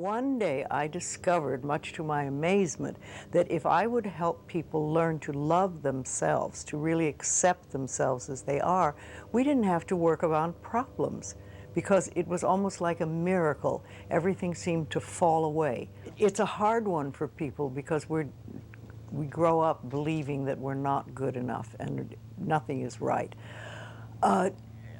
One day I discovered, much to my amazement, that if I would help people learn to love themselves, to really accept themselves as they are, we didn't have to work around problems because it was almost like a miracle. Everything seemed to fall away. It's a hard one for people because we grow up believing that we're not good enough and nothing is right.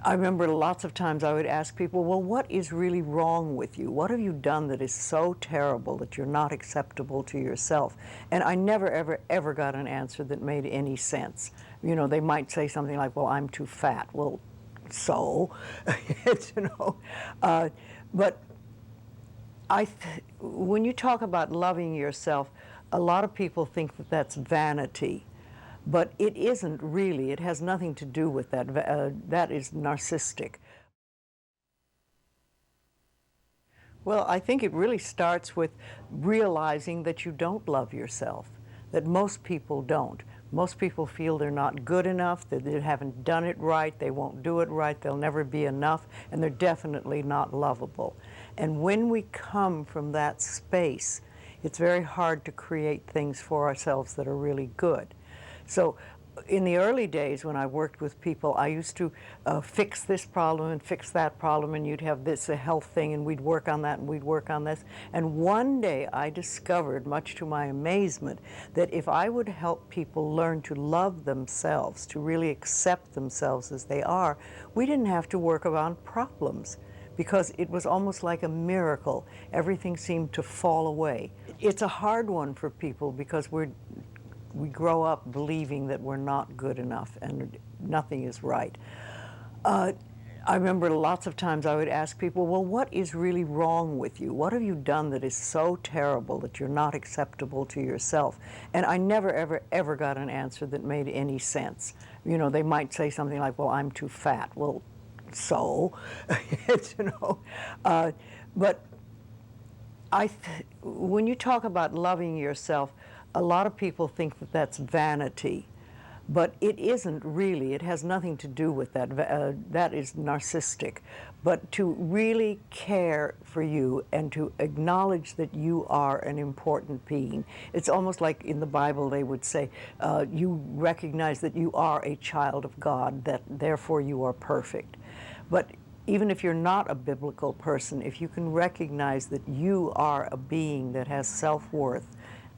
I remember lots of times I would ask people, well, what is really wrong with you? What have you done that is so terrible that you're not acceptable to yourself? And I never, ever got an answer that made any sense. You know, they might say something like, well, I'm too fat. Well, so, but when you talk about loving yourself, a lot of people think that that's vanity. But it isn't really. It has nothing to do with that. That is narcissistic. Well, I think it really starts with realizing that you don't love yourself, that most people don't. Most people feel they're not good enough, that they haven't done it right, they won't do it right, they'll never be enough, and they're definitely not lovable. And when we come from that space, it's very hard to create things for ourselves that are really good. So in the early days when I worked with people, I used to fix this problem and fix that problem, and you'd have this, a health thing, and we'd work on that and we'd work on this. And one day I discovered, much to my amazement, that if I would help people learn to love themselves, to really accept themselves as they are, we didn't have to work around problems because it was almost like a miracle. Everything seemed to fall away. It's a hard one for people because we grow up believing that we're not good enough and nothing is right. I remember lots of times I would ask people, well, what is really wrong with you? What have you done that is so terrible that you're not acceptable to yourself? And I never, ever got an answer that made any sense. You know, they might say something like, well, I'm too fat. Well, so, but when you talk about loving yourself, a lot of people think that that's vanity, but it isn't really. It has nothing to do with that. That is narcissistic. But to really care for you and to acknowledge that you are an important being. It's almost like in the Bible they would say, you recognize that you are a child of God, that therefore you are perfect. But even if you're not a biblical person, if you can recognize that you are a being that has self-worth,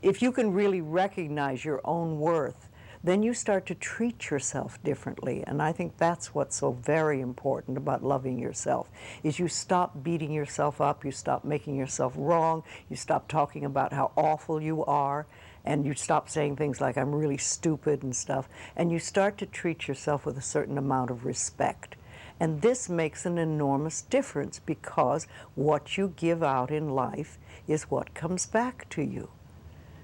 if you can really recognize your own worth, then you start to treat yourself differently. And I think that's what's so very important about loving yourself, is you stop beating yourself up, you stop making yourself wrong, you stop talking about how awful you are, and you stop saying things like, I'm really stupid and stuff, and you start to treat yourself with a certain amount of respect. And this makes an enormous difference because what you give out in life is what comes back to you.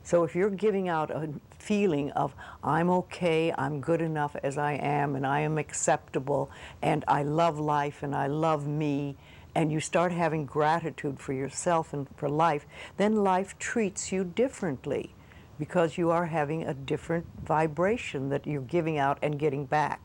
So if you're giving out a feeling of, I'm okay, I'm good enough as I am, and I am acceptable, and I love life, and I love me, and you start having gratitude for yourself and for life, then life treats you differently because you are having a different vibration that you're giving out and getting back.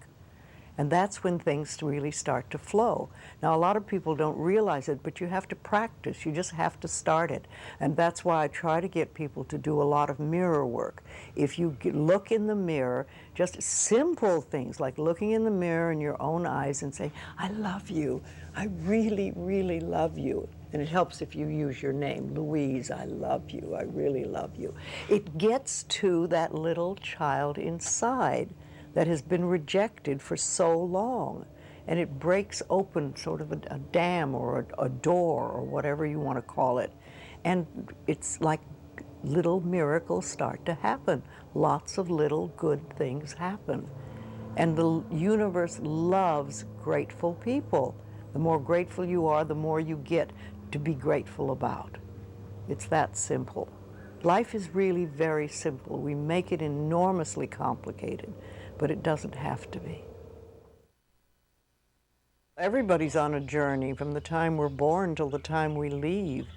And that's when things really start to flow. Now, a lot of people don't realize it, but you have to practice. You just have to start it. And that's why I try to get people to do a lot of mirror work. If you look in the mirror, just simple things like looking in the mirror in your own eyes and say, I love you. I really, really love you. And it helps if you use your name, Louise, I love you. I really love you. It gets to that little child inside that has been rejected for so long. And it breaks open sort of a dam or a door or whatever you want to call it. And it's like little miracles start to happen. Lots of little good things happen. And the universe loves grateful people. The more grateful you are, the more you get to be grateful about. It's that simple. Life is really very simple. We make it enormously complicated, but it doesn't have to be. Everybody's on a journey from the time we're born till the time we leave.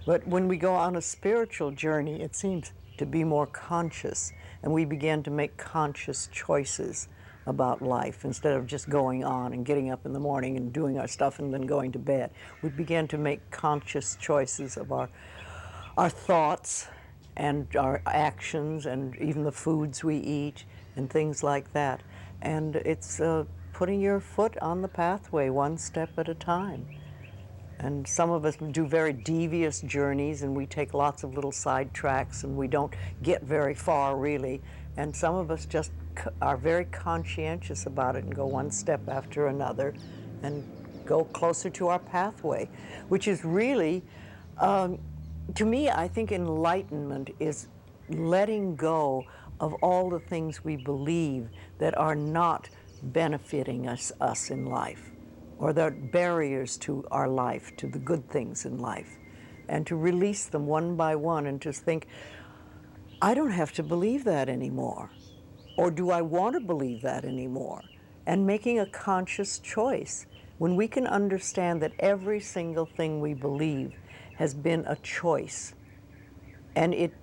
But when we go on a spiritual journey, it seems to be more conscious, and we begin to make conscious choices about life instead of just going on and getting up in the morning and doing our stuff and then going to bed. We began to make conscious choices of our thoughts and our actions and even the foods we eat and things like that. And it's putting your foot on the pathway one step at a time. And some of us do very devious journeys and we take lots of little side tracks and we don't get very far really. And some of us just are very conscientious about it and go one step after another and go closer to our pathway, which is really, to me, I think enlightenment is letting go of all the things we believe that are not benefiting us in life, or that are barriers to our life, to the good things in life, and to release them one by one and just think, I don't have to believe that anymore, or do I want to believe that anymore? And making a conscious choice. When we can understand that every single thing we believe has been a choice, and it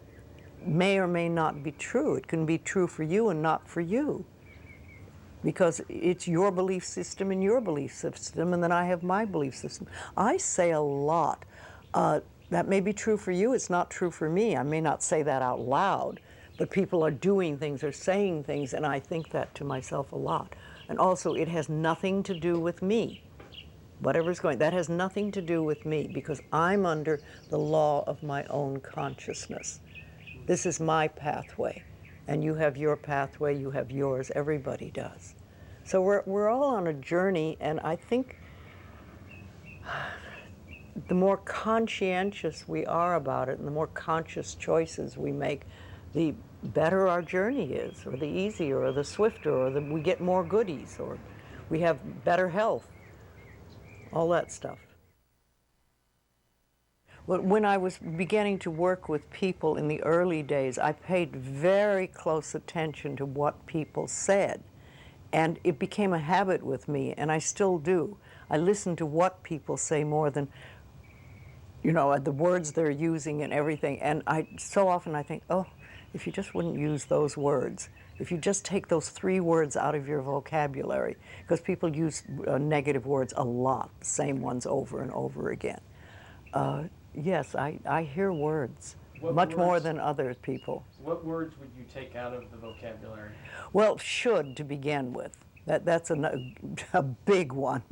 may or may not be true. It can be true for you and not for you, because it's your belief system and your belief system, and then I have my belief system. I say a lot, that may be true for you, it's not true for me. I may not say that out loud, but people are doing things or saying things, and I think that to myself a lot. And also, it has nothing to do with me. Whatever's going, that has nothing to do with me, because I'm under the law of my own consciousness. This is my pathway, and you have your pathway, you have yours, everybody does. So we're all on a journey, and I think the more conscientious we are about it and the more conscious choices we make, the better our journey is, or the easier, or the swifter, or we get more goodies, or we have better health, all that stuff. Well, when I was beginning to work with people in the early days, I paid very close attention to what people said. And it became a habit with me, and I still do. I listen to what people say more than, you know, the words they're using and everything. And so often I think, oh, if you just wouldn't use those words, if you just take those 3 words out of your vocabulary, because people use negative words a lot, the same ones over and over again. Yes, I hear words, much more than other people. What words would you take out of the vocabulary? Well, should to begin with. That's a big one.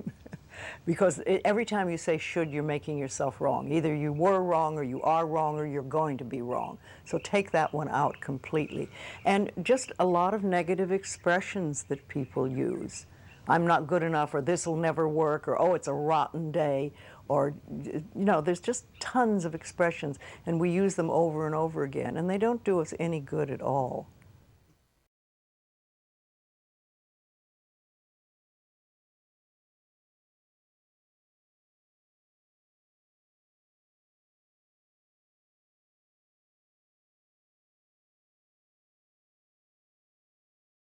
Because every time you say should, you're making yourself wrong. Either you were wrong, or you are wrong, or you're going to be wrong. So take that one out completely. And just a lot of negative expressions that people use. I'm not good enough, or this will never work, or oh, it's a rotten day, or, you know, there's just tons of expressions, and we use them over and over again, and they don't do us any good at all.